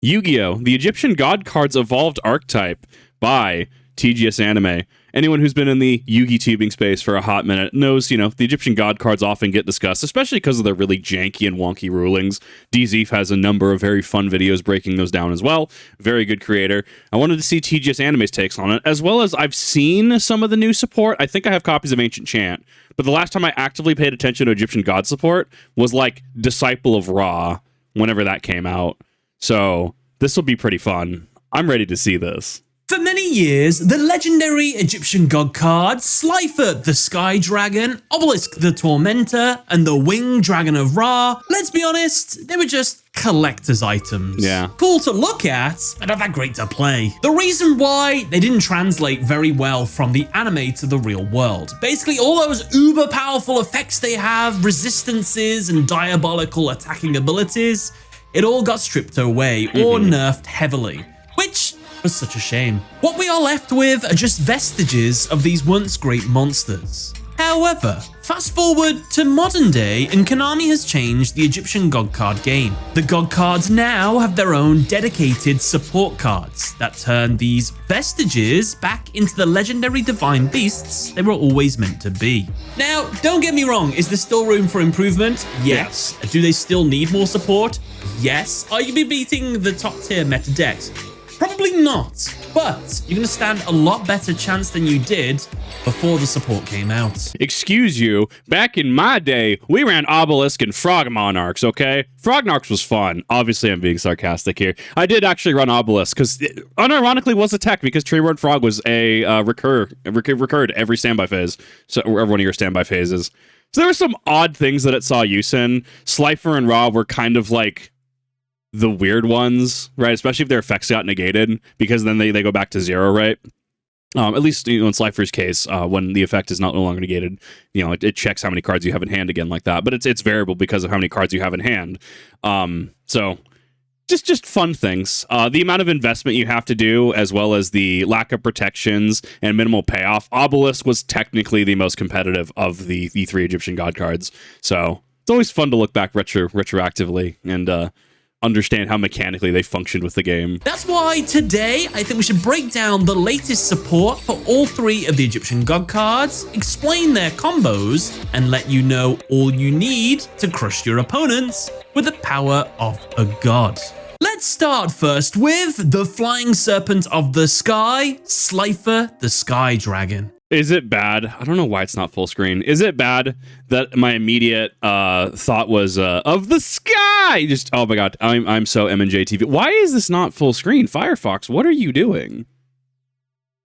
Yu-Gi-Oh! The Egyptian God Cards Evolved Archetype by TGS Anime. Anyone who's been in the Yu-Gi tubing space for a hot minute knows, the Egyptian God cards often get discussed, especially because of their really janky and wonky rulings. DZeef has a number of very fun videos breaking those down as well. Very good creator. I wanted to see TGS Anime's takes on it, as well as I've seen some of the new support. I think I have copies of Ancient Chant, but the last time I actively paid attention to Egyptian God support was like Disciple of Ra, whenever that came out. So this will be pretty fun. I'm ready to see this. For many years, the legendary Egyptian god cards Slifer the Sky Dragon, Obelisk the Tormentor, and the Winged Dragon of Ra, let's be honest, they were just collector's items. Yeah. Cool to look at, but not that great to play. The reason why they didn't translate very well from the anime to the real world. Basically, all those uber powerful effects they have, resistances and diabolical attacking abilities, it all got stripped away or nerfed heavily, which was such a shame. What we are left with are just vestiges of these once great monsters. However, fast forward to modern day and Konami has changed the Egyptian God card game. The God cards now have their own dedicated support cards that turn these vestiges back into the legendary divine beasts they were always meant to be. Now, don't get me wrong, is there still room for improvement? Yes. Do they still need more support? Yes. Are you beating the top tier meta decks? Probably not, but you're going to stand a lot better chance than you did before the support came out. Excuse you, back in my day, we ran Obelisk and Frog Monarchs, okay? Frog Monarchs was fun. Obviously, I'm being sarcastic here. I did actually run Obelisk, because it unironically was a tech, because Treeborn Frog was a recurred every standby phase, so every one of your standby phases. So there were some odd things that it saw use in. Slifer and Ra were kind of like the weird ones, right? Especially if their effects got negated, because then they go back to zero, right? At least in Slifer's case, when the effect is no longer negated, it checks how many cards you have in hand again like that. But it's variable because of how many cards you have in hand. So just fun things. The amount of investment you have to do, as well as the lack of protections and minimal payoff. Obelisk was technically the most competitive of the three Egyptian god cards. So it's always fun to look back retroactively and understand how mechanically they functioned with the game. That's why today I think we should break down the latest support for all three of the Egyptian god cards, explain their combos, and let you know all you need to crush your opponents with the power of a god. Let's start first with the Flying Serpent of the Sky, Slifer the Sky Dragon. Is it bad? I don't know why it's not full screen. Is it bad that my immediate thought was of the sky? Just, oh my god, I'm so M&J TV. Why is this not full screen? Firefox, what are you doing?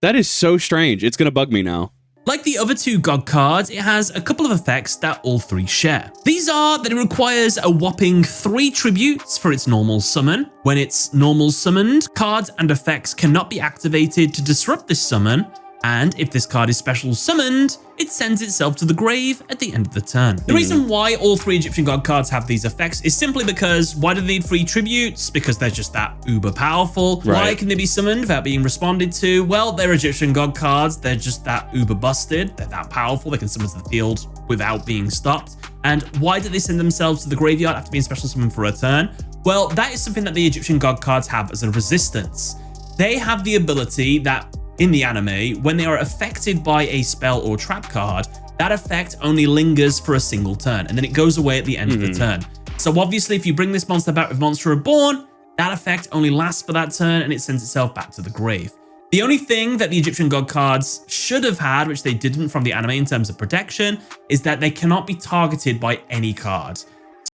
That is so strange. It's gonna bug me now. Like the other two god cards, it has a couple of effects that all three share. These are that it requires a whopping 3 tributes for its normal summon. When it's normal summoned, cards and effects cannot be activated to disrupt this summon. And if this card is special summoned, it sends itself to the grave at the end of the turn. The reason why all three Egyptian god cards have these effects is simply because why do they need 3 tributes? Because they're just that uber powerful. Right. Why can they be summoned without being responded to? Well, they're Egyptian god cards. They're just that uber busted. They're that powerful. They can summon to the field without being stopped. And why do they send themselves to the graveyard after being special summoned for a turn? Well, that is something that the Egyptian god cards have as a resistance. They have the ability that in the anime, when they are affected by a spell or trap card, that effect only lingers for a single turn, and then it goes away at the end of the turn. So obviously, if you bring this monster back with Monster Reborn, that effect only lasts for that turn, and it sends itself back to the grave. The only thing that the Egyptian god cards should have had, which they didn't from the anime in terms of protection, is that they cannot be targeted by any card.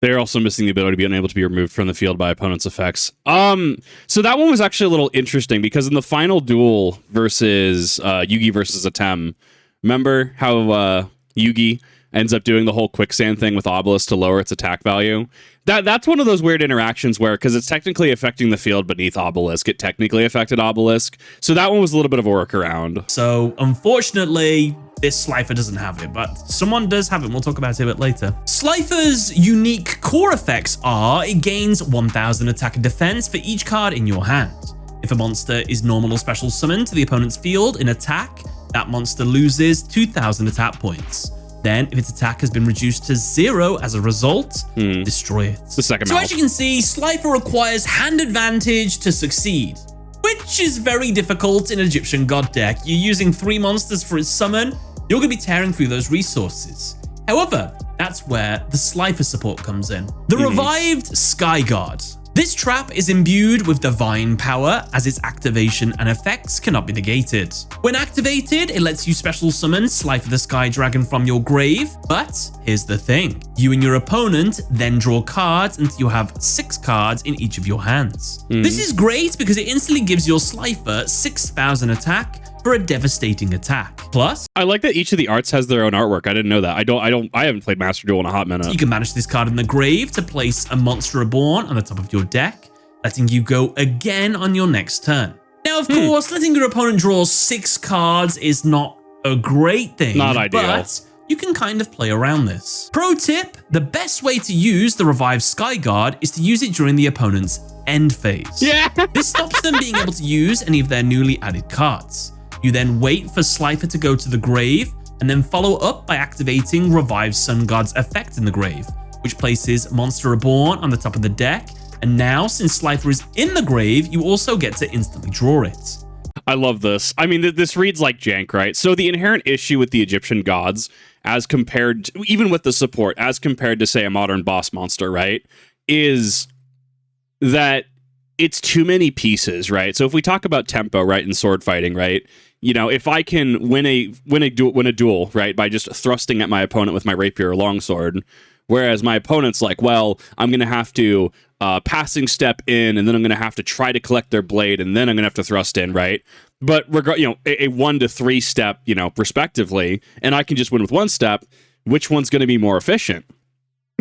They're also missing the ability to be unable to be removed from the field by opponent's effects. So that one was actually a little interesting because in the final duel versus Yu-GiOh versus Atem, remember how Yu-GiOh ends up doing the whole quicksand thing with Obelisk to lower its attack value? That's one of those weird interactions where, because it's technically affecting the field beneath Obelisk, it technically affected Obelisk. So that one was a little bit of a workaround. So unfortunately, this Slifer doesn't have it, but someone does have it. We'll talk about it a bit later. Slifer's unique core effects are it gains 1000 attack and defense for each card in your hand. If a monster is normal or special summoned to the opponent's field in attack, that monster loses 2000 attack points. Then, if its attack has been reduced to 0 as a result, destroy it. The second So mouth. as you can see, Slifer requires hand advantage to succeed, which is very difficult in an Egyptian god deck. You're using 3 monsters for its summon, you're going to be tearing through those resources. However, that's where the Slifer support comes in. The revived Sky God. This trap is imbued with divine power, as its activation and effects cannot be negated. When activated, it lets you special summon Slifer the Sky Dragon from your grave, but here's the thing. You and your opponent then draw cards until you have 6 cards in each of your hands. This is great because it instantly gives your Slifer 6,000 attack for a devastating attack. Plus, I like that each of the arts has their own artwork. I didn't know that. I haven't played Master Duel in a hot minute. you can banish this card in the grave to place a monster reborn on the top of your deck, letting you go again on your next turn. Now, of course, letting your opponent draw 6 cards is not a great thing. Not ideal. But you can kind of play around this. Pro tip, the best way to use the revived Sky Guard is to use it during the opponent's end phase. Yeah. This stops them being able to use any of their newly added cards. You then wait for Slifer to go to the grave, and then follow up by activating Revived Sun God's effect in the grave, which places Monster Reborn on the top of the deck, and now, since Slifer is in the grave, you also get to instantly draw it. I love this. I mean, this reads like jank, right? So the inherent issue with the Egyptian gods, as compared to, even with the support, as compared to, say, a modern boss monster, right, is that it's too many pieces, right? So if we talk about tempo, right, in sword fighting, right, you know, if I can win a duel, right, by just thrusting at my opponent with my rapier or longsword, whereas my opponent's like, well, I'm going to have to passing step in, and then I'm going to have to try to collect their blade, and then I'm going to have to thrust in, right? But a 1 to 3 step, respectively, and I can just win with 1 step. Which one's going to be more efficient?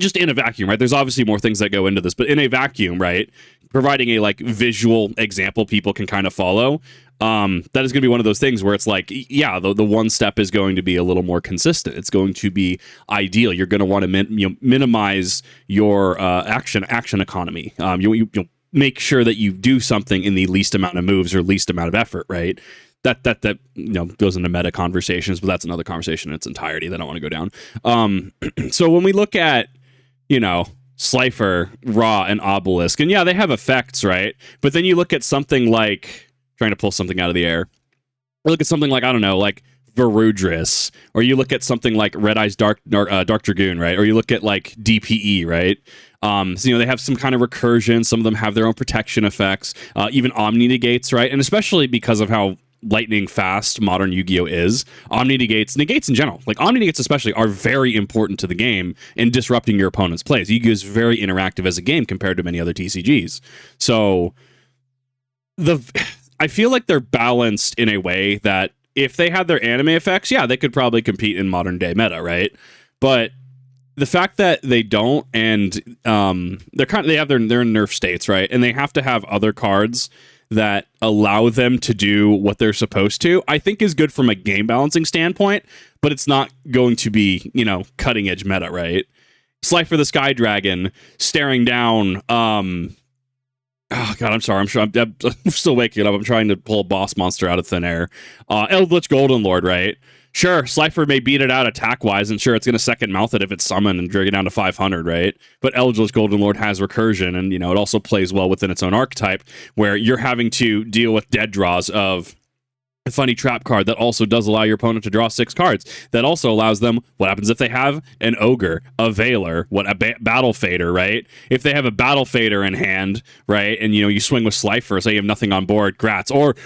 Just in a vacuum, right? There's obviously more things that go into this, but in a vacuum, right? Providing a visual example people can kind of follow. That is going to be one of those things where it's like, yeah, the 1 step is going to be a little more consistent. It's going to be ideal. You're going to want to minimize your action economy. You make sure that you do something in the least amount of moves or least amount of effort, right? That goes into meta conversations, but that's another conversation in its entirety that I don't want to go down. So when we look at Slifer, Ra, and Obelisk, and yeah, they have effects, right? But then you look at something like, trying to pull something out of the air, or look at something like, I don't know, like Varudris, or you look at something like Red Eye's Dark Dragoon, right? Or you look at like DPE, right? So they have some kind of recursion. Some of them have their own protection effects, even Omni negates, right? And especially because of how lightning fast modern Yu-Gi-Oh is, Omni negates in general, like Omni negates especially, are very important to the game in disrupting your opponent's plays. Yu-Gi-Oh is very interactive as a game compared to many other TCGs. So I feel like they're balanced in a way that if they had their anime effects, yeah, they could probably compete in modern day meta, right? But the fact that they don't, and they have their nerf states, right? And they have to have other cards that allow them to do what they're supposed to, I think is good from a game balancing standpoint, but it's not going to be, cutting edge meta, right? Slifer the Sky Dragon staring down, oh god, I'm sorry. I'm still waking up. I'm trying to pull a boss monster out of thin air. Eldritch Golden Lord, right? Sure, Slifer may beat it out attack-wise, and sure, it's going to second mouth it if it's summoned and drag it down to 500, right? But Eldritch Golden Lord has recursion, and, it also plays well within its own archetype, where you're having to deal with dead draws of a funny trap card that also does allow your opponent to draw 6 cards. That also allows them, what happens if they have an Ogre, a Veiler, a Battle Fader, right? If they have a Battle Fader in hand, right, and you swing with Slifer, so you have nothing on board, grats. Or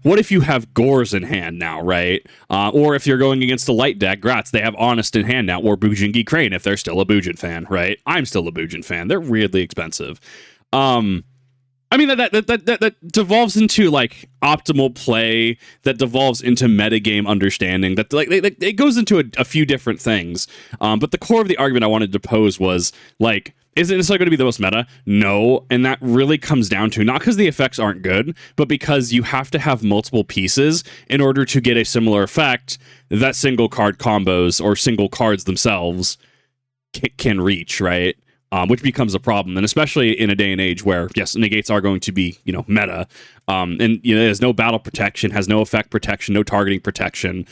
what if you have Gores in hand now, right? Or if you're going against a light deck, grats, they have Honest in hand now, or Bujingi Crane if they're still a Bujin fan, right? I'm still a Bujin fan. They're weirdly expensive. I mean, that devolves into optimal play, that devolves into metagame understanding, that it goes into a few different things. But the core of the argument I wanted to pose was is it necessarily going to be the most meta? No. And that really comes down to, not because the effects aren't good, but because you have to have multiple pieces in order to get a similar effect that single card combos or single cards themselves can reach, right? which becomes a problem. And especially in a day and age where, yes, negates are going to be, meta. And, there's no battle protection, has no effect protection, no targeting protection.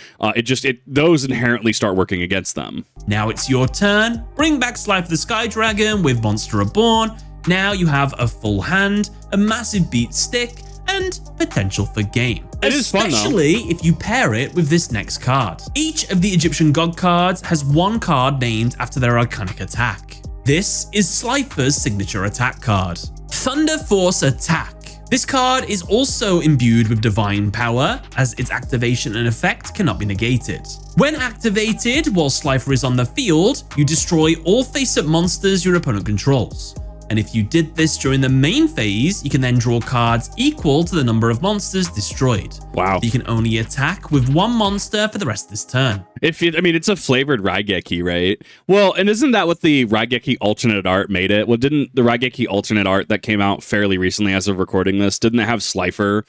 Those inherently start working against them. Now it's your turn. Bring back Slifer the Sky Dragon with Monster Reborn. Now you have a full hand, a massive beat stick, and potential for game. It is fun, though. Especially if you pair it with this next card. Each of the Egyptian god cards has one card named after their iconic attack. This is Slifer's signature attack card, Thunder Force Attack. This card is also imbued with divine power, as its activation and effect cannot be negated. When activated while Slifer is on the field, you destroy all face-up monsters your opponent controls. And if you did this during the main phase, you can then draw cards equal to the number of monsters destroyed. Wow. You can only attack with one monster for the rest of this turn. It's a flavored Raigeki, right? Well, and isn't that what the Raigeki alternate art made it? Well, didn't the Raigeki alternate art that came out fairly recently as of recording this, didn't it have Slifer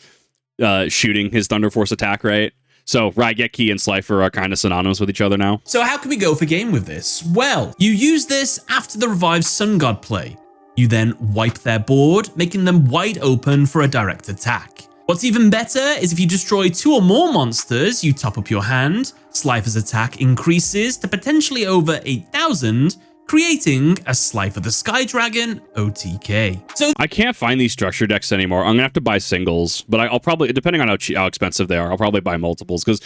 shooting his Thunder Force attack, right? So Raigeki and Slifer are kind of synonymous with each other now. So how can we go for game with this? Well, you use this after the revived Sun God play. You then wipe their board, making them wide open for a direct attack. What's even better is if you destroy 2 or more monsters, you top up your hand, Slifer's attack increases to potentially over 8,000, creating a Slifer the Sky Dragon OTK. So I can't find these structure decks anymore. I'm gonna have to buy singles, but I'll probably, depending on how expensive they are, I'll probably buy multiples. Because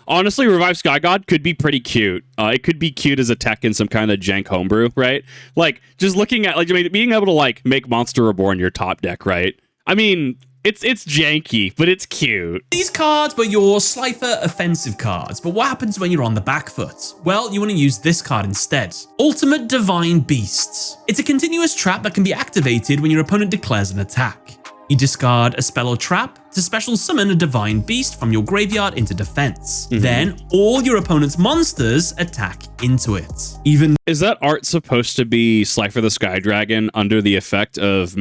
honestly, Revive Sky God could be pretty cute. It could be cute as a tech in some kind of jank homebrew, right? Like just looking at being able to make Monster Reborn your top deck, right? It's janky, but it's cute. These cards were your Slifer offensive cards, but what happens when you're on the back foot? Well, you want to use this card instead. Ultimate Divine Beasts. It's a continuous trap that can be activated when your opponent declares an attack. You discard a spell or trap to special summon a Divine Beast from your graveyard into defense. Then all your opponent's monsters attack into it. Is that art supposed to be Slifer the Sky Dragon under the effect of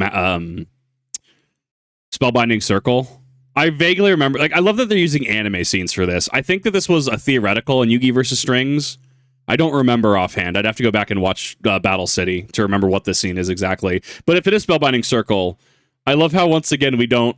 Spellbinding Circle? I vaguely remember, I love that they're using anime scenes for this. I think that this was a theoretical in Yu-Gi versus Strings. I don't remember offhand. I'd have to go back and watch Battle City to remember what this scene is exactly. But if it is Spellbinding Circle, I love how once again we don't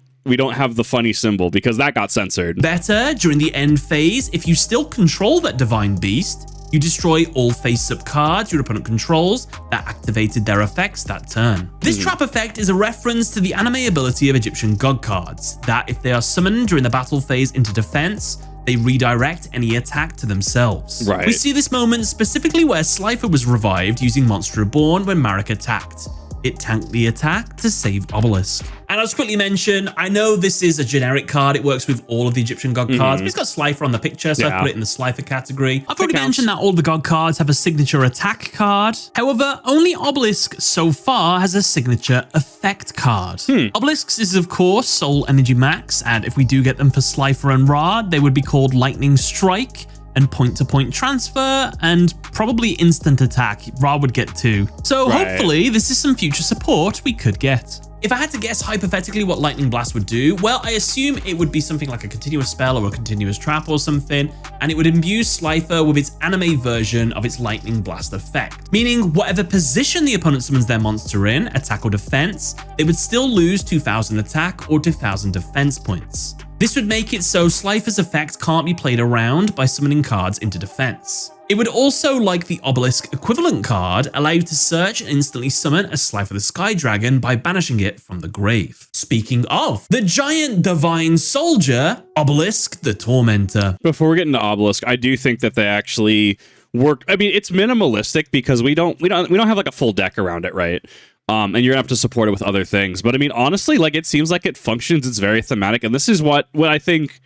have the funny symbol because that got censored. Better, during the end phase, if you still control that Divine Beast, you destroy all face-up cards your opponent controls that activated their effects that turn. This trap effect is a reference to the anime ability of Egyptian god cards, that if they are summoned during the battle phase into defense, they redirect any attack to themselves. Right. We see this moment specifically where Slifer was revived using Monster Reborn when Marek attacked. It tanked the attack to save Obelisk. And I'll just quickly mention, I know this is a generic card. It works with all of the Egyptian god cards, but it's got Slifer on the picture, so I put it in the Slifer category. I've already mentioned that all the god cards have a signature attack card. However, only Obelisk so far has a signature effect card. Obelisks is, of course, Soul Energy Max, and if we do get them for Slifer and Ra, they would be called Lightning Strike and point-to-point transfer, and probably instant attack. Ra would get 2. So hopefully this is some future support we could get. If I had to guess hypothetically what Lightning Blast would do, well, I assume it would be something like a continuous spell or a continuous trap or something, and it would imbue Slifer with its anime version of its Lightning Blast effect. Meaning whatever position the opponent summons their monster in, attack or defense, they would still lose 2,000 attack or 2,000 defense points. This would make it so Slifer's effect can't be played around by summoning cards into defense. It would also, like the Obelisk equivalent card, allow you to search and instantly summon a Slifer the Sky Dragon by banishing it from the grave. Speaking of, the giant divine soldier, Obelisk the Tormentor. Before we get into Obelisk, I do think that they actually work. It's minimalistic because we don't have a full deck around it, right? And you're gonna have to support it with other things. But honestly, it seems like it functions. It's very thematic, and this is what I think.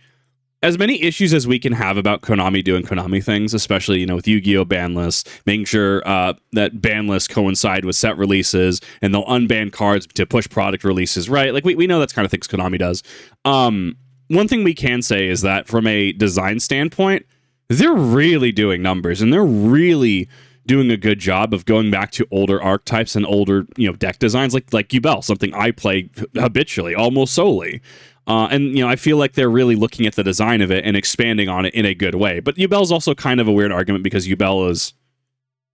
As many issues as we can have about Konami doing Konami things, especially with Yu-Gi-Oh ban lists, making sure that ban lists coincide with set releases, and they'll unban cards to push product releases, right? We know that's kind of things Konami does. One thing we can say is that from a design standpoint, they're really doing numbers, and they're really doing a good job of going back to older archetypes and older deck designs like Yu-Bell, something I play habitually, almost solely. And I feel like they're really looking at the design of it and expanding on it in a good way. But Yu-Bell's also kind of a weird argument because Yu-Bell is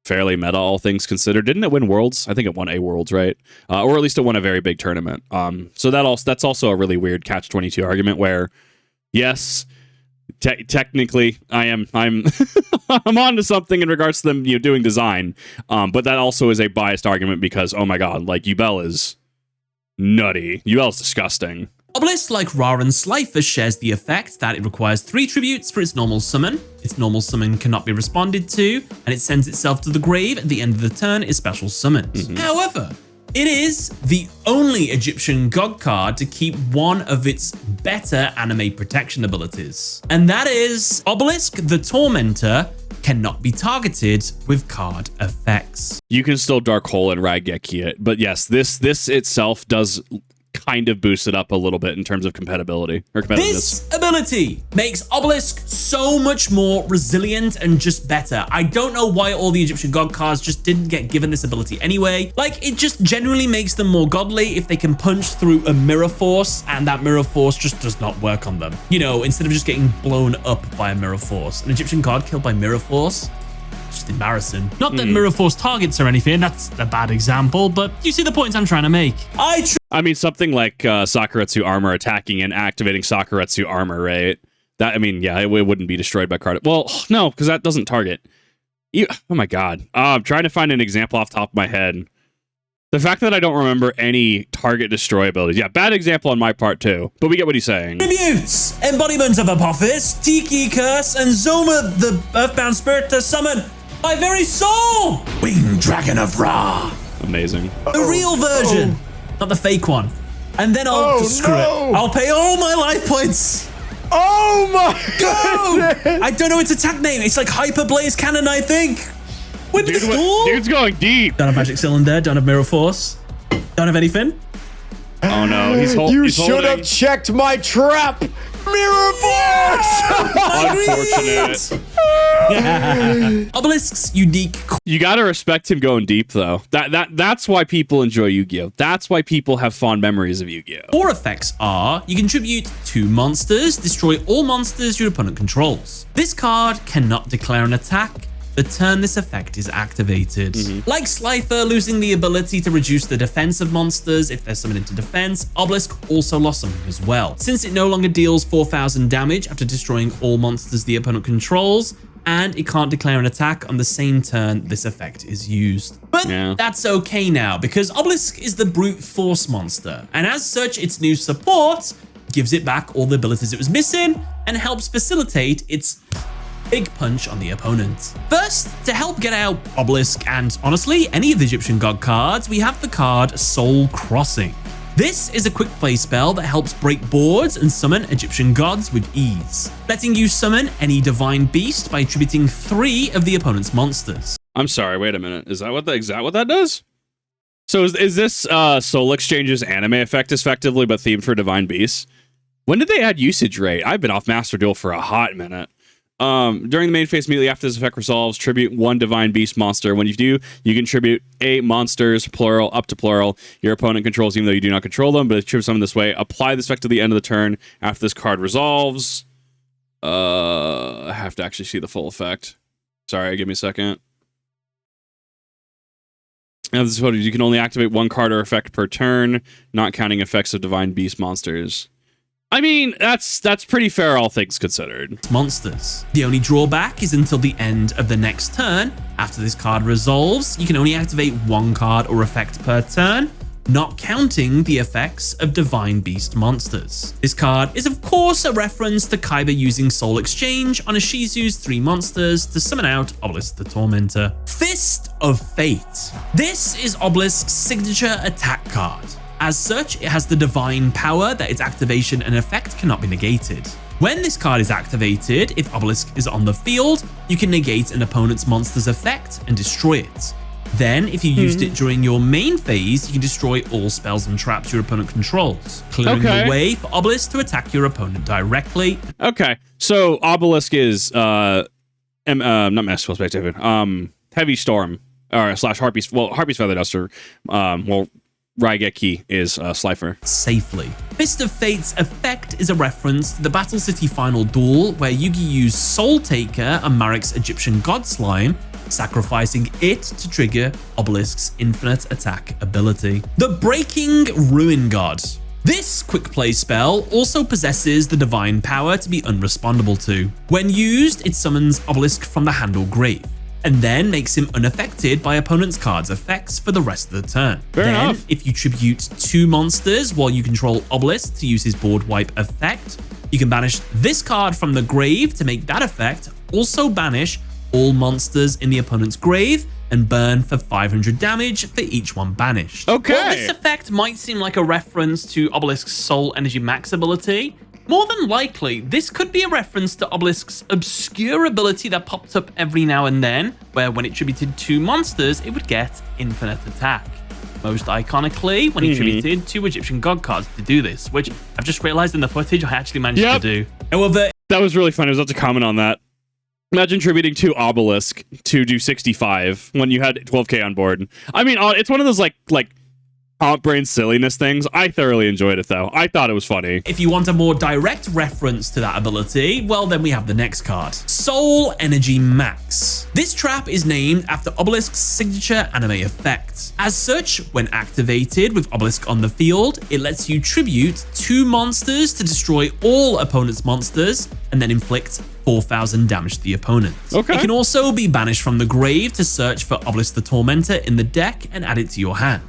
fairly meta, all things considered. Didn't it win Worlds? I think it won a Worlds, right? Or at least it won a very big tournament. So that's also a really weird catch-22 argument where, yes, technically I'm I'm onto something in regards to them doing design, but that also is a biased argument because, oh my god, like Yubel is nutty. Yubel is disgusting. Obelisk, like Ra and Slifer, shares the effect that it requires 3 tributes for its normal summon. Its normal summon cannot be responded to, and it sends itself to the grave at the end of the turn is special summoned. However, it is the only Egyptian god card to keep one of its better anime protection abilities. And that is Obelisk the Tormentor cannot be targeted with card effects. You can still Dark Hole and Raigeki it, but yes, this itself does kind of boost it up a little bit in terms of compatibility or competitiveness. This ability makes Obelisk so much more resilient and just better. I don't know why all the Egyptian god cards just didn't get given this ability anyway. Like, it just generally makes them more godly if they can punch through a mirror force, and that mirror force just does not work on them. You know, instead of just getting blown up by a mirror force. An Egyptian god killed by mirror force? Just embarrassing. Not that mirror force targets or anything, that's a bad example, but you see the points I'm trying to make. I mean, something like Sakuretsu Armor attacking and activating Sakuretsu Armor, right? That, I mean, yeah, it wouldn't be destroyed by card. Well, no, because that doesn't target. Oh my god. I'm trying to find an example off the top of my head. The fact that I don't remember any target destroy abilities. Yeah, bad example on my part too, but we get what he's saying. Tributes! Embodiment of Apophis, Tiki Curse, and Zoma, the Earthbound Spirit to summon my very soul! Winged Dragon of Ra! Amazing. The real version, not the fake one. And then I'll screw it. I'll pay all my life points. Oh my god! I don't know its attack name. It's like Hyper Blaze Cannon, I think. Whip the stool? Dude's going deep. Don't have Magic Cylinder, don't have Mirror Force. Don't have anything. Oh no, You should have checked my trap! Mirror Force! Unfortunate. Obelisk's unique. You gotta respect him going deep, though. That's why people enjoy Yu-Gi-Oh. That's why people have fond memories of Yu-Gi-Oh. Core effects are: you contribute 2 monsters, destroy all monsters your opponent controls. This card cannot declare an attack the turn this effect is activated. Like Slifer losing the ability to reduce the defense of monsters if they're summoned into defense, Obelisk also lost something as well, since it no longer deals 4,000 damage after destroying all monsters the opponent controls, and it can't declare an attack on the same turn this effect is used. But that's okay now, because Obelisk is the brute force monster, and as such, its new support gives it back all the abilities it was missing and helps facilitate its big punch on the opponent. First, to help get out Obelisk and honestly any of the Egyptian god cards, we have the card Soul Crossing. This is a quick play spell that helps break boards and summon Egyptian gods with ease, letting you summon any divine beast by attributing 3 of the opponent's monsters. I'm sorry, wait a minute. Is that what that does? So is this Soul Exchange's anime effect effectively but themed for divine beasts? When did they add usage rate? I've been off Master Duel for a hot minute. During the main phase, immediately after this effect resolves, tribute 1 divine beast monster. When you do, you can tribute 8 monsters, plural, up to plural, your opponent controls, even though you do not control them, but tribute summon this way. Apply this effect to the end of the turn after this card resolves. I have to actually see the full effect. Sorry, give me a second. Now, this is what you can only activate 1 card or effect per turn, not counting effects of divine beast monsters. I mean, that's pretty fair, all things considered. Monsters. The only drawback is until the end of the next turn. After this card resolves, you can only activate 1 card or effect per turn, not counting the effects of Divine Beast monsters. This card is of course a reference to Kaiba using Soul Exchange on Ishizu's 3 monsters to summon out Obelisk the Tormentor. Fist of Fate. This is Obelisk's signature attack card. As such, it has the divine power that its activation and effect cannot be negated. When this card is activated, if Obelisk is on the field, you can negate an opponent's monster's effect and destroy it. Then, if you used it during your main phase, you can destroy all spells and traps your opponent controls, clearing the way for Obelisk to attack your opponent directly. Okay, so Obelisk is not Master Spectator, Heavy Storm, or / Harpy's Feather Duster, Raigeki is Slifer. Safely. Fist of Fate's effect is a reference to the Battle City final duel where Yu-Gi used Soul Taker on Marek's Egyptian god slime sacrificing it to trigger Obelisk's infinite attack ability. The Breaking Ruin God. This quick play spell also possesses the divine power to be unrespondable to. When used, it summons Obelisk from the hand or grave, and then makes him unaffected by opponent's card's effects for the rest of the turn. Fair enough. If you tribute 2 monsters while you control Obelisk to use his board wipe effect, you can banish this card from the grave to make that effect. Also banish all monsters in the opponent's grave and burn for 500 damage for each one banished. Okay. While this effect might seem like a reference to Obelisk's Soul Energy Max ability, more than likely, this could be a reference to Obelisk's obscure ability that popped up every now and then, where when it tributed 2 monsters, it would get infinite attack. Most iconically, when he tributed 2 Egyptian god cards to do this, which I've just realized in the footage I actually managed to do. However, that was really fun. I was about to comment on that. Imagine tributing 2 Obelisk to do 65 when you had 12k on board. I mean, it's one of those like comp brain silliness things. I thoroughly enjoyed it though. I thought it was funny. if you want a more direct reference to that ability, well, then we have the next card, Soul Energy Max. This trap is named after Obelisk's signature anime effect. As such, when activated with Obelisk on the field, it lets you tribute 2 monsters to destroy all opponent's monsters and then inflict 4,000 damage to the opponent. Okay. It can also be banished from the grave to search for Obelisk the Tormentor in the deck and add it to your hand.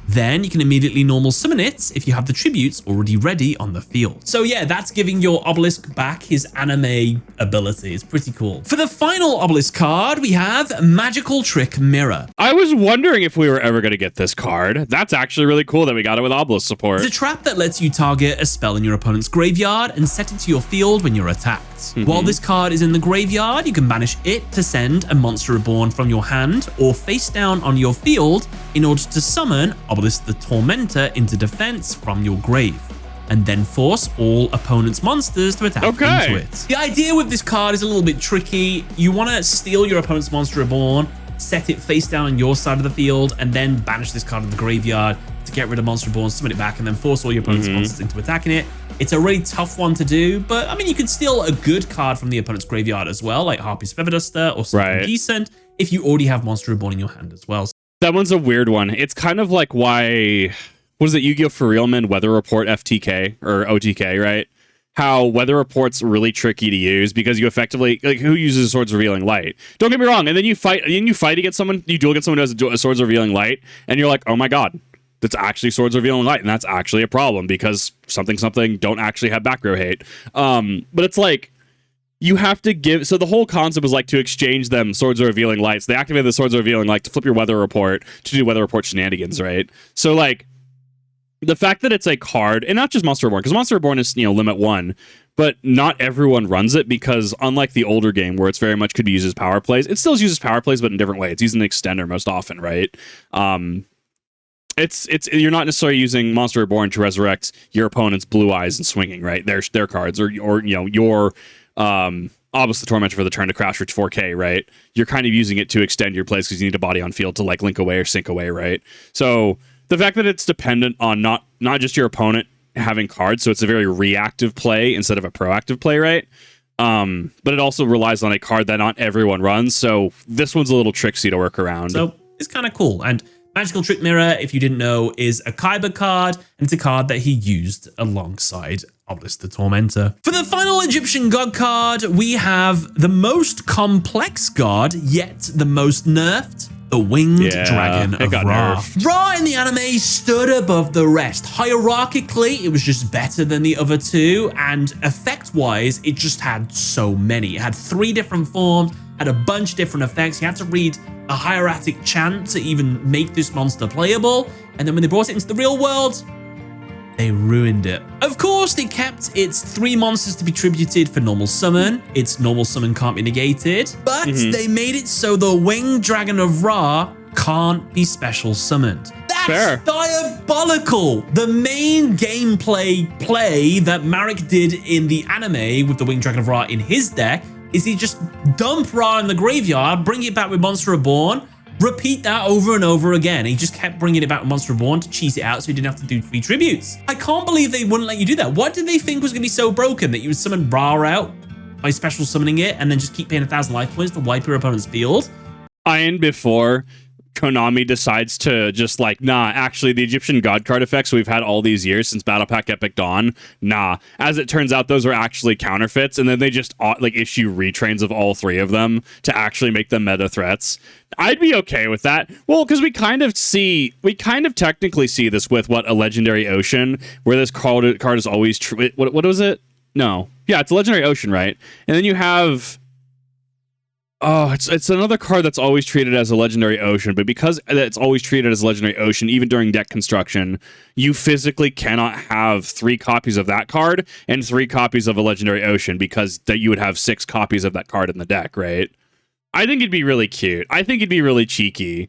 Then you can immediately normal summon it if you have the tributes already ready on the field. So yeah, that's giving your Obelisk back his anime ability. It's pretty cool. For the final Obelisk card, we have Magical Trick Mirror. I was wondering if we were ever going to get this card. That's actually really cool that we got it with Obelisk support. It's a trap that lets you target a spell in your opponent's graveyard and set it to your field when you're attacked. While this card is in the graveyard, you can banish it to send a monster reborn from your hand or face down on your field in order to summon Obelisk the Tormentor into defense from your grave, and then force all opponent's monsters to attack into it. The idea with this card is a little bit tricky. You want to steal your opponent's monster reborn, set it face down on your side of the field, and then banish this card in the graveyard to get rid of monster reborn, summon it back, and then force all your opponent's monsters into attacking it. It's a really tough one to do, but I mean, you can steal a good card from the opponent's graveyard as well, like Harpy's Feather Duster or something decent, if you already have monster reborn in your hand as well. That one's a weird one. It's kind of like why, what is it, Yu-Gi-Oh! For Realman Weather Report FTK or OTK, right? How Weather Report's really tricky to use because you effectively, like, who uses Swords Revealing Light? Don't get me wrong, and then you fight against someone, you duel against someone who has a Swords Revealing Light, and you're like, oh my god, that's actually Swords Revealing Light, and that's actually a problem because something don't actually have back row hate. But it's like, you have to give, so the whole concept was like to exchange them Swords of Revealing Lights. They activated the Swords of Revealing Light to flip your Weather Report to do Weather Report shenanigans, right? So like, the fact that it's a card, and not just Monster Reborn, because Monster Reborn is, limit 1, but not everyone runs it because unlike the older game where it's very much could be used as power plays, it still uses power plays, but in a different way. It's using an extender most often, right? It's you're not necessarily using Monster Reborn to resurrect your opponent's Blue Eyes and Swinging, right? Their cards, or your Obelisk the Tormentor for the turn to crash for 4k, right? You're kind of using it to extend your plays because you need a body on field to like link away or sync away, right? So the fact that it's dependent on not just your opponent having cards, so it's a very reactive play instead of a proactive play, right? But it also relies on a card that not everyone runs, so this one's a little tricksy to work around. So it's kind of cool. And Magical Trick Mirror, if you didn't know, is a Kaiba card, and it's a card that he used alongside Obelisk the Tormentor. For the final Egyptian god card, we have the most complex god, yet the most nerfed, the Winged Dragon of Ra. Ra in the anime stood above the rest. Hierarchically, it was just better than the other two, and effect-wise, it just had so many. It had 3 different forms, had a bunch of different effects. You had to read a hieratic chant to even make this monster playable, and then when they brought it into the real world, they ruined it. Of course, they kept its 3 monsters to be tributed for normal summon. Its normal summon can't be negated, but they made it so the Winged Dragon of Ra can't be special summoned. That's diabolical. The main gameplay play that Marek did in the anime with the Winged Dragon of Ra in his deck is he just dump Ra in the graveyard, bring it back with Monster Reborn, repeat that over and over again. He just kept bringing it back with Monster Reborn to cheese it out so he didn't have to do 3 tributes. I can't believe they wouldn't let you do that. What did they think was going to be so broken that you would summon Ra out by special summoning it and then just keep paying 1,000 life points to wipe your opponent's field? Iron before Konami decides to just like, nah, actually the Egyptian God card effects we've had all these years since Battle Pack Epic Dawn, nah. As it turns out, those were actually counterfeits, and then they just like issue retrains of all 3 of them to actually make them meta threats. I'd be okay with that. Well, because we kind of technically see this with a Legendary Ocean, where this card is always true. What was it? No. Yeah, it's a Legendary Ocean, right? And then you have... Oh, it's another card that's always treated as a Legendary Ocean, but because it's always treated as a Legendary Ocean, even during deck construction, you physically cannot have 3 copies of that card and 3 copies of a Legendary Ocean, because that you would have 6 copies of that card in the deck, right? I think it'd be really cute. I think it'd be really cheeky.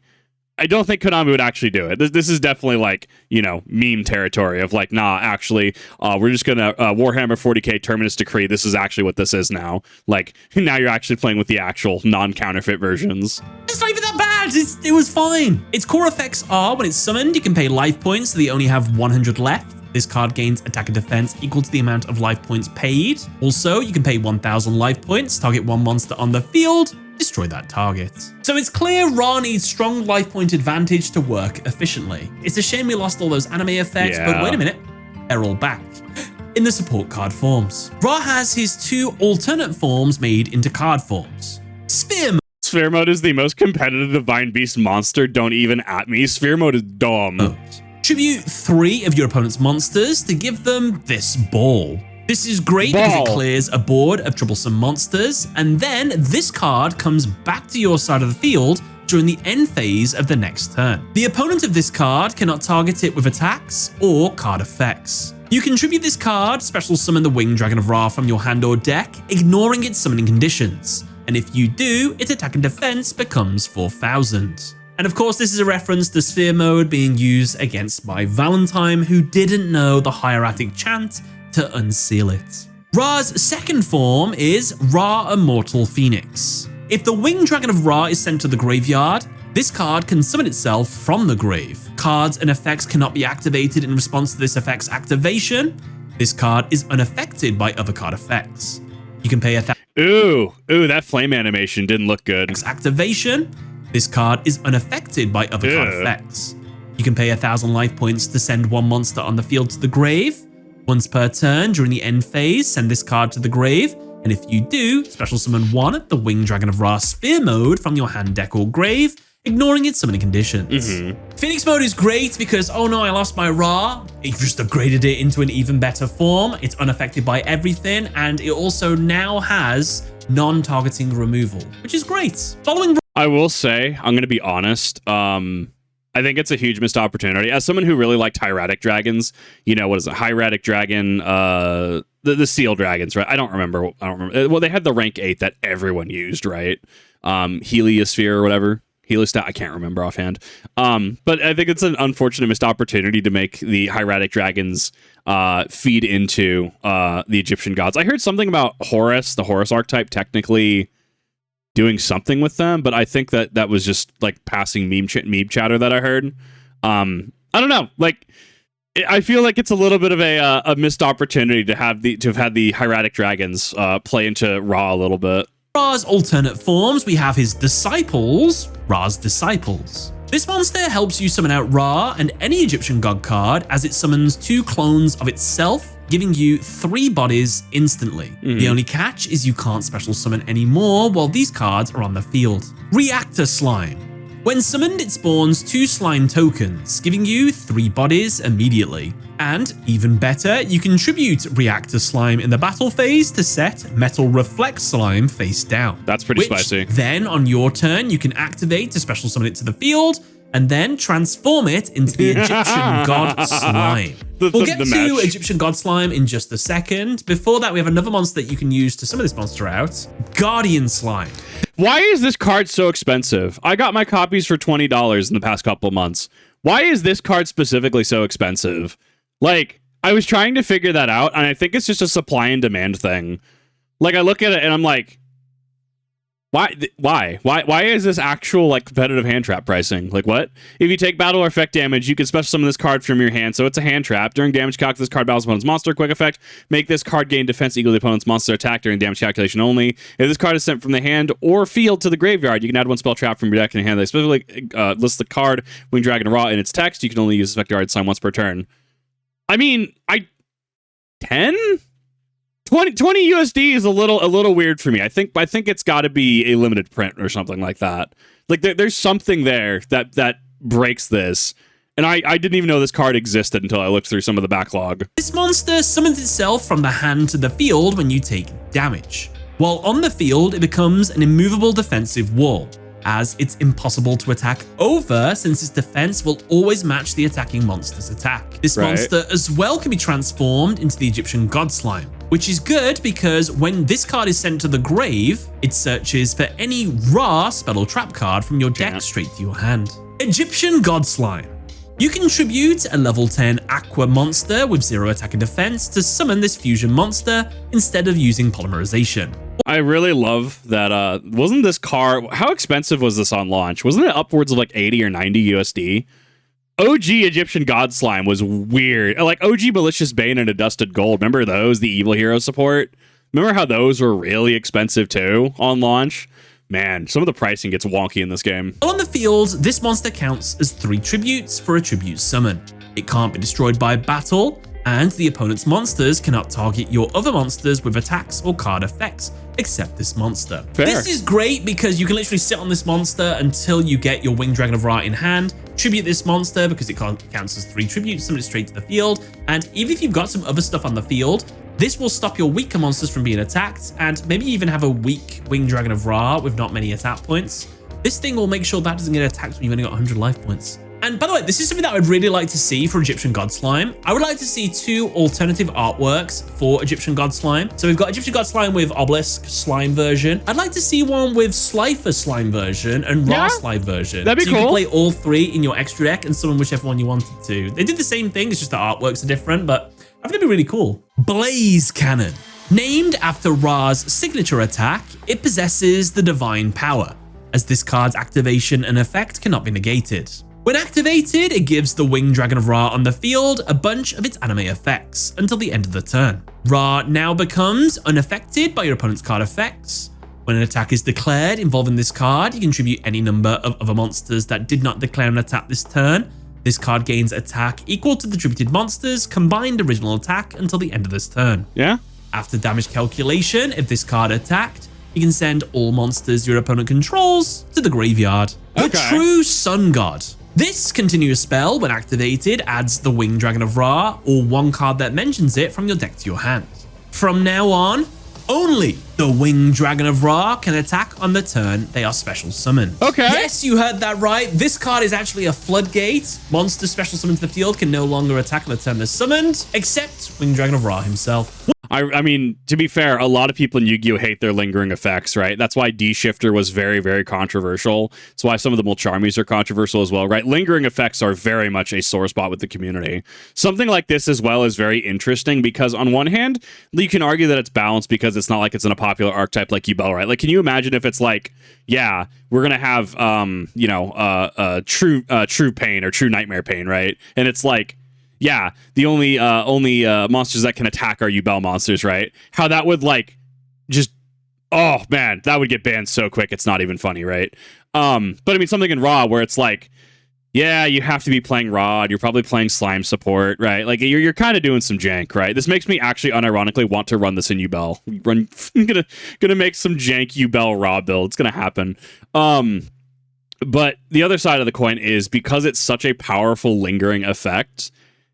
I don't think Konami would actually do it. This is definitely like, meme territory of like, nah, actually, we're just gonna Warhammer 40k Terminus Decree. This is actually what this is now. Like, now you're actually playing with the actual non-counterfeit versions. It's not even that bad. It was fine. Its core effects are, when it's summoned, you can pay life points, so that you only have 100 left. This card gains attack and defense equal to the amount of life points paid. Also, you can pay 1,000 life points, target 1 monster on the field, destroy that target. So it's clear Ra needs strong life point advantage to work efficiently. It's a shame we lost all those anime effects, but wait a minute, they're all back in the support card forms. Ra has his 2 alternate forms made into card forms. Sphere mode is the most competitive Divine Beast monster. Don't even at me. Sphere mode is dumb. Tribute 3 of your opponent's monsters to give them this ball. This is great because it clears a board of troublesome monsters, and then this card comes back to your side of the field during the end phase of the next turn. The opponent of this card cannot target it with attacks or card effects. You contribute this card, special summon the Winged Dragon of Ra from your hand or deck, ignoring its summoning conditions. And if you do, its attack and defense becomes 4,000. And of course, this is a reference to Sphere mode being used against my Valentine, who didn't know the hieratic chant to unseal it. Ra's second form is Ra Immortal Phoenix. If the Winged Dragon of Ra is sent to the graveyard, this card can summon itself from the grave. Cards and effects cannot be activated in response to this effect's activation. This card is unaffected by other card effects. You can pay 1,000. Ooh, that flame animation didn't look good. Activation. This card is unaffected by other card effects. You can pay 1,000 life points to send 1 monster on the field to the grave. Once per turn during the end phase, send this card to the grave. And if you do, special summon 1, the Winged Dragon of Ra Sphere mode from your hand, deck, or grave, ignoring its summoning conditions. Phoenix mode is great because, oh no, I lost my Ra. It just upgraded it into an even better form. It's unaffected by everything, and it also now has non-targeting removal, which is great. I will say, I'm going to be honest, I think it's a huge missed opportunity. As someone who really liked hieratic dragons, what is it? Hieratic dragon, the seal dragons, right? I don't remember. Well, they had the rank 8 that everyone used, right? Heliosphere or whatever. Heliostat, I can't remember offhand. But I think it's an unfortunate missed opportunity to make the hieratic dragons feed into the Egyptian gods. I heard something about Horus, the Horus archetype, technically doing something with them, but I think that was just like passing meme chatter that I heard. I don't know. Like, I feel like it's a little bit of a missed opportunity to have had the hieratic dragons play into Ra a little bit. Ra's alternate forms, we have his disciples, Ra's Disciples. This monster helps you summon out Ra and any Egyptian god card as it summons 2 clones of itself, giving you 3 bodies instantly. The only catch is you can't special summon anymore while these cards are on the field. Reactor Slime. When summoned, it spawns 2 slime tokens, giving you 3 bodies immediately. And even better, you contribute Reactor Slime in the battle phase to set Metal Reflect Slime face down. That's pretty spicy. Then on your turn, you can activate to special summon it to the field, and then transform it into the Egyptian God Slime. We'll get to Egyptian God Slime in just a second. Before that, we have another monster that you can use to summon this monster out, Guardian Slime. Why is this card so expensive? I got my copies for $20 in the past couple months. Why is this card specifically so expensive? Like, I was trying to figure that out, and I think it's just a supply and demand thing. Like, I look at it and I'm like, Why is this actual like competitive hand trap pricing? Like what? If you take battle or effect damage, you can special summon this card from your hand, so it's a hand trap. During damage calc, this card battles opponent's monster. Quick effect: make this card gain defense equal to the opponent's monster attack during damage calculation only. If this card is sent from the hand or field to the graveyard, you can add one spell trap from your deck in your hand that specifically lists the card Winged Dragon of Ra in its text. You can only use this effect card sign once per turn. I mean, 20 USD is a little weird for me. I think it's got to be a limited print or something like that. Like there's something there that breaks this. And I didn't even know this card existed until I looked through some of the backlog. This monster summons itself from the hand to the field when you take damage. While on the field, it becomes an immovable defensive wall, as it's impossible to attack over since its defense will always match the attacking monster's attack. This monster as well can be transformed into the Egyptian god slime, which is good because when this card is sent to the grave, it searches for any Ra spell or trap card from your deck straight to your hand. Egyptian god slime. You can tribute a level 10 aqua monster with 0 attack and defense to summon this fusion monster instead of using polymerization. I really love that. Wasn't this card, how expensive was this on launch? Wasn't it upwards of like 80 or 90 USD? OG Egyptian God Slime was weird. Like OG Malicious Bane and a Dusted Gold. Remember those? The Evil Hero support? Remember how those were really expensive too on launch? Man, some of the pricing gets wonky in this game. On the field, this monster counts as 3 tributes for a tribute summon. It can't be destroyed by battle, and the opponent's monsters cannot target your other monsters with attacks or card effects, except this monster. Fair. This is great because you can literally sit on this monster until you get your Winged Dragon of Ra in hand, tribute this monster because it counts as 3 tributes, summon it straight to the field, and even if you've got some other stuff on the field, this will stop your weaker monsters from being attacked, and maybe even have a weak Winged Dragon of Ra with not many attack points. This thing will make sure that doesn't get attacked when you've only got 100 life points. And by the way, this is something that I would really like to see for Egyptian God Slime. I would like to see 2 alternative artworks for Egyptian God Slime. So we've got Egyptian God Slime with Obelisk Slime version. I'd like to see one with Slifer Slime version and Ra Slime version. That'd be so cool. You can play all 3 in your extra deck and summon whichever one you wanted to. They did the same thing, it's just the artworks are different, but I think it'd be really cool. Blaze Cannon. Named after Ra's signature attack, it possesses the divine power, as this card's activation and effect cannot be negated. When activated, it gives the Winged Dragon of Ra on the field a bunch of its anime effects until the end of the turn. Ra now becomes unaffected by your opponent's card effects. When an attack is declared involving this card, you can tribute any number of other monsters that did not declare an attack this turn. This card gains attack equal to the tributed monster's combined original attack until the end of this turn. Yeah. After damage calculation, if this card attacked, you can send all monsters your opponent controls to the graveyard. The True Sun God. This continuous spell, when activated, adds the Winged Dragon of Ra or one card that mentions it from your deck to your hand. From now on, only the Winged Dragon of Ra can attack on the turn they are special summoned. Okay. Yes, you heard that right. This card is actually a floodgate. Monsters special summoned to the field can no longer attack on the turn they're summoned, except Winged Dragon of Ra himself. I mean, to be fair, a lot of people in Yu-Gi-Oh hate their lingering effects, right? That's why D-Shifter was very, very controversial. It's why some of the Mulcharmies are controversial as well, right? Lingering effects are very much a sore spot with the community. Something like this as well is very interesting because on one hand, you can argue that it's balanced because it's not like it's in a popular archetype like Yu-Gi-Oh, right? Like, can you imagine if it's like, yeah, we're gonna have, true pain or true nightmare pain, right? And it's like, yeah, the only monsters that can attack are Yu-Gi-Oh monsters, right? How that would like just, oh man, that would get banned so quick. It's not even funny, right? But I mean, something in Ra where it's like, yeah, you have to be playing Rod. You're probably playing Slime support, right? Like you're kind of doing some jank, right? This makes me actually unironically want to run this in Yu-Bell. I'm gonna make some jank Yu-Bell Ra build. It's gonna happen. But the other side of the coin is because it's such a powerful lingering effect,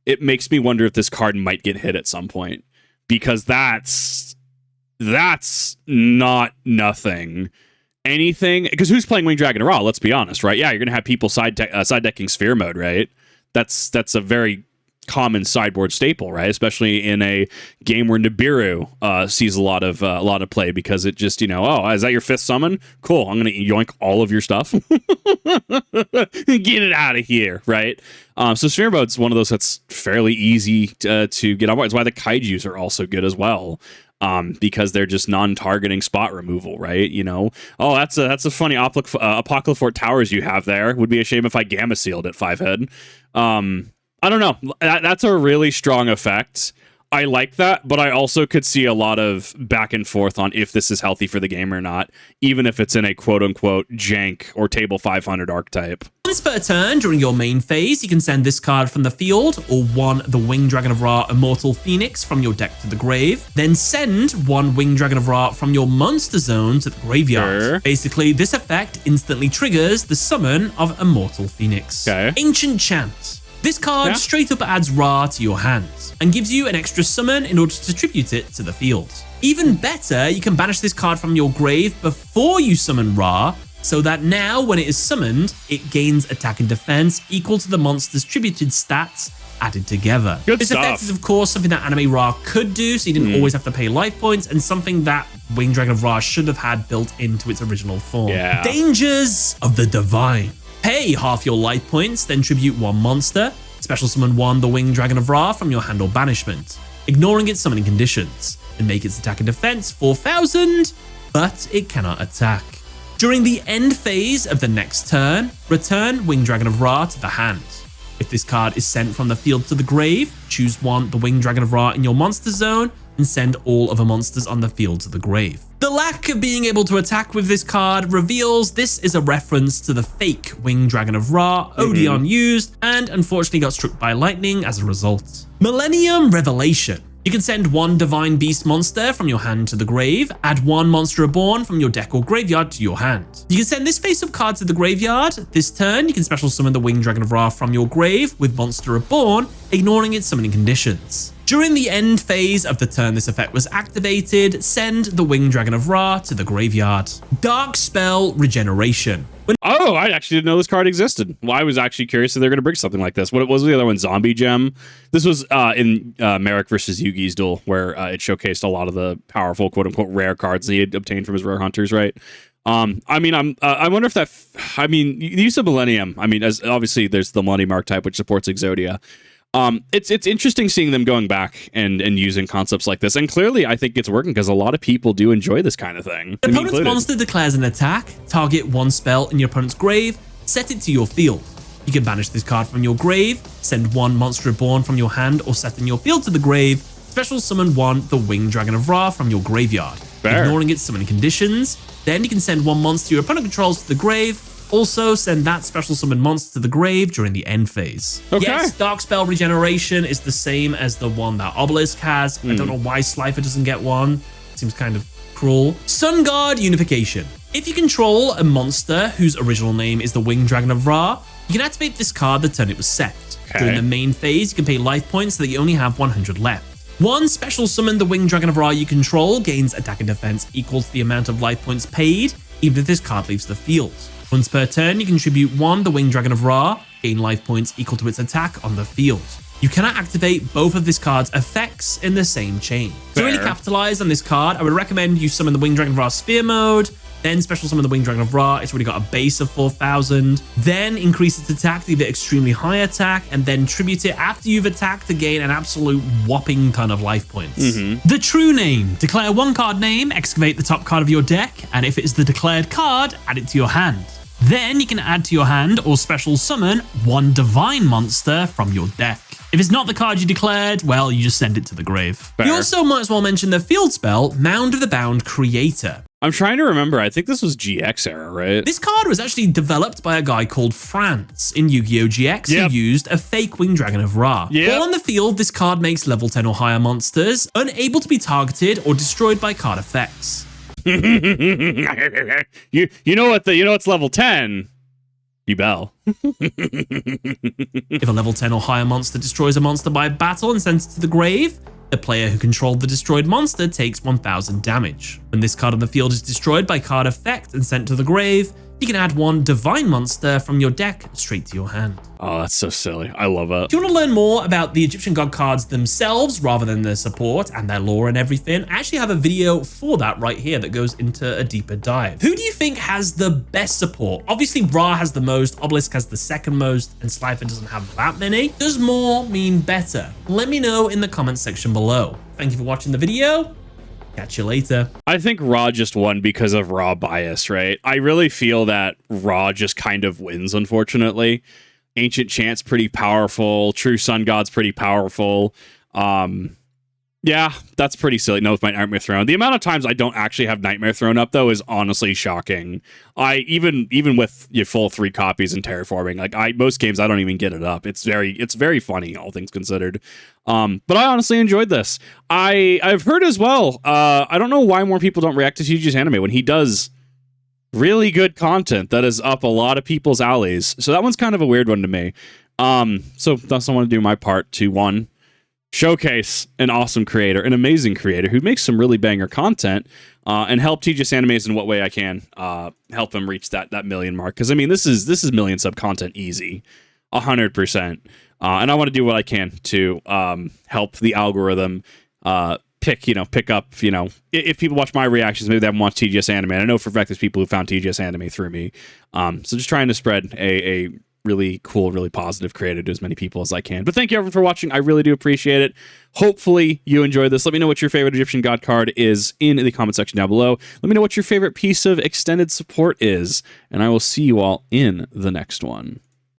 it makes me wonder if this card might get hit at some point, because that's not nothing. Anything, because who's playing Winged Dragon of Ra? Let's be honest, right? Yeah, you're gonna have people side decking Sphere mode, right? That's a very common sideboard staple, right? Especially in a game where Nibiru sees a lot of play because it just, oh, is that your 5th summon? Cool, I'm gonna yoink all of your stuff. Get it out of here, right? So Sphere Mode's one of those that's fairly easy to get on board. It's why the Kaijus are also good as well. Because they're just non-targeting spot removal, right? Oh, that's a funny Apocalyphort Towers you have there. Would be a shame if I Gamma Sealed at 5-head. I don't know. That's a really strong effect. I like that, but I also could see a lot of back and forth on if this is healthy for the game or not, even if it's in a quote-unquote jank or table 500 archetype. Once per turn during your main phase, you can send this card from the field, or 1 the Winged Dragon of Ra Immortal Phoenix from your deck to the grave. Then send 1 Winged Dragon of Ra from your monster zone to the graveyard. Sure. Basically, this effect instantly triggers the summon of Immortal Phoenix. Okay. Ancient Chant. This card straight up adds Ra to your hands and gives you an extra summon in order to tribute it to the field. Even better, you can banish this card from your grave before you summon Ra, so that now when it is summoned, it gains attack and defense equal to the monster's tributed stats added together. This effect is of course something that Anime Ra could do, so you didn't always have to pay life points, and something that Winged Dragon of Ra should have had built into its original form. Yeah. Dangers of the Divine. Pay half your life points, then tribute 1 monster. Special summon 1 the Winged Dragon of Ra from your hand or banishment, ignoring its summoning conditions, and make its attack and defense 4,000, but it cannot attack. During the end phase of the next turn, return Winged Dragon of Ra to the hand. If this card is sent from the field to the grave, choose 1 the Winged Dragon of Ra in your monster zone, and send all other monsters on the field to the grave. The lack of being able to attack with this card reveals this is a reference to the fake Winged Dragon of Ra Odeon used, and unfortunately got struck by lightning as a result. Millennium Revelation. You can send 1 Divine Beast monster from your hand to the grave, add 1 Monster Reborn from your deck or graveyard to your hand. You can send this face-up card to the graveyard. This turn, you can special summon the Winged Dragon of Ra from your grave with Monster Reborn, ignoring its summoning conditions. During the end phase of the turn this effect was activated, send the Winged Dragon of Ra to the graveyard. Dark Spell Regeneration. Oh, I actually didn't know this card existed. Well, I was actually curious if they're going to bring something like this. What was the other one? Zombie Gem. This was in Merrick versus Yu-Gi's duel, where it showcased a lot of the powerful, quote-unquote, rare cards that he had obtained from his rare hunters, right? I wonder if that, the use of Millennium, as obviously there's the Millennium archetype, which supports Exodia. It's interesting seeing them going back and using concepts like this, and clearly I think it's working because a lot of people do enjoy this kind of thing. The opponent's monster declares an attack, target 1 spell in your opponent's grave, set it to your field. You can banish this card from your grave, send 1 Monster Reborn from your hand or set in your field to the grave, special summon 1 the Winged Dragon of Ra from your graveyard, ignoring its summoning conditions. Then you can send 1 monster your opponent controls to the grave. Also, send that special summon monster to the grave during the end phase. Okay. Yes, Dark Spell Regeneration is the same as the one that Obelisk has. I don't know why Slifer doesn't get one. Seems kind of cruel. Sun Guard Unification. If you control a monster whose original name is the Winged Dragon of Ra, you can activate this card the turn it was set. Okay. During the main phase, you can pay life points so that you only have 100 left. 1 special summon the Winged Dragon of Ra you control gains attack and defense equal to the amount of life points paid, even if this card leaves the field. Once per turn, you contribute 1 the Winged Dragon of Ra, gain life points equal to its attack on the field. You cannot activate both of this card's effects in the same chain. To really capitalize on this card, I would recommend you summon the Winged Dragon of Ra Sphere Mode, then special summon the Winged Dragon of Ra. It's already got a base of 4,000. Then increase its attack to either extremely high attack, and then tribute it after you've attacked to gain an absolute whopping ton of life points. The true name. Declare 1 card name, excavate the top card of your deck, and if it is the declared card, add it to your hand. Then you can add to your hand or special summon 1 divine monster from your deck. If it's not the card you declared, well, you just send it to the grave. You also might as well mention the field spell, Mound of the Bound Creator. I'm trying to remember. I think this was GX era, right? This card was actually developed by a guy called France in Yu-Gi-Oh! GX who used a fake Winged Dragon of Ra. While on the field, this card makes level 10 or higher monsters unable to be targeted or destroyed by card effects. you know what's level 10? Yubel. If a level 10 or higher monster destroys a monster by battle and sends it to the grave, the player who controlled the destroyed monster takes 1,000 damage. When this card on the field is destroyed by card effect and sent to the grave, you you can add one divine monster from your deck straight to your hand. Oh, that's so silly. I love it. If you want to learn more about the Egyptian god cards themselves rather than their support and their lore and everything, I actually have a video for that right here that goes into a deeper dive. Who do you think has the best support? Obviously, Ra has the most, Obelisk has the second most, and Slifer doesn't have that many. Does more mean better? Let me know in the comments section below. Thank you for watching the video. Catch you later. I think Ra just won because of Ra bias, right? I really feel that Ra just kind of wins, unfortunately. Ancient Chant's pretty powerful. True Sun God's pretty powerful. Yeah, that's pretty silly. No, with my Nightmare Throne. The amount of times I don't actually have Nightmare Throne up, though, is honestly shocking. I even with your full 3 copies and terraforming, like most games I don't even get it up. It's very funny, all things considered. But I honestly enjoyed this. I've heard as well. I don't know why more people don't react to TGS Anime when he does really good content that is up a lot of people's alleys. So that one's kind of a weird one to me. So that's I want to do my part to one, showcase an awesome creator, an amazing creator who makes some really banger content, and help TGS Animes in what way I can help him reach that million mark. Because I mean, this is million sub content easy, 100%. And I want to do what I can to help the algorithm pick up, if people watch my reactions, maybe they haven't watched TGS Anime. And I know for a fact there's people who found TGS Anime through me. So just trying to spread a really cool, really positive creator to as many people as I can. But thank you everyone for watching. I really do appreciate it. Hopefully you enjoyed this. Let me know what your favorite Egyptian god card is in the comment section down below. Let me know what your favorite piece of extended support is. And I will see you all in the next one.